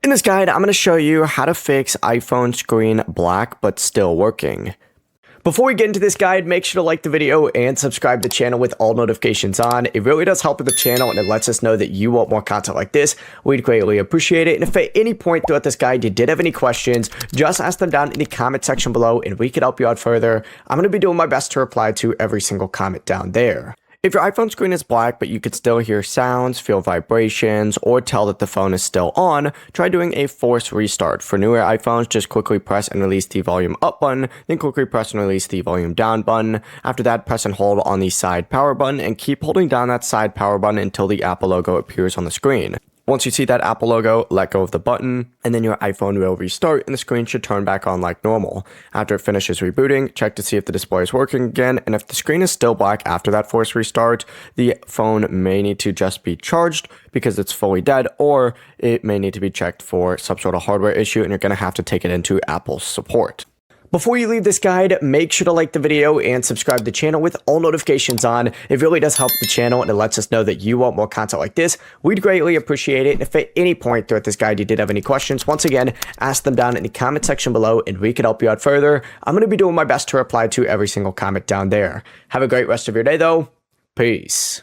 In this guide, I'm going to show you how to fix iPhone screen black but still working. Before we get into this guide, make sure to like the video and subscribe to the channel with all notifications on. It really does help with the channel and it lets us know that you want more content like this. We'd greatly appreciate it. And if at any point throughout this guide you did have any questions, just ask them down in the comment section below and we could help you out further. I'm going to be doing my best to reply to every single comment down there. If your iPhone screen is black, but you could still hear sounds, feel vibrations, or tell that the phone is still on, try doing a force restart. For newer iPhones, just quickly press and release the volume up button, then quickly press and release the volume down button. After that, press and hold on the side power button and keep holding down that side power button until the Apple logo appears on the screen. Once you see that Apple logo, let go of the button, and then your iPhone will restart and the screen should turn back on like normal. After it finishes rebooting, check to see if the display is working again, and if the screen is still black after that forced restart, the phone may need to just be charged because it's fully dead, or it may need to be checked for some sort of hardware issue and you're going to have to take it into Apple's support. Before you leave this guide, make sure to like the video and subscribe to the channel with all notifications on. It really does help the channel and it lets us know that you want more content like this. We'd greatly appreciate it. And if at any point throughout this guide you did have any questions, once again, ask them down in the comment section below and we could help you out further. I'm going to be doing my best to reply to every single comment down there. Have a great rest of your day though. Peace.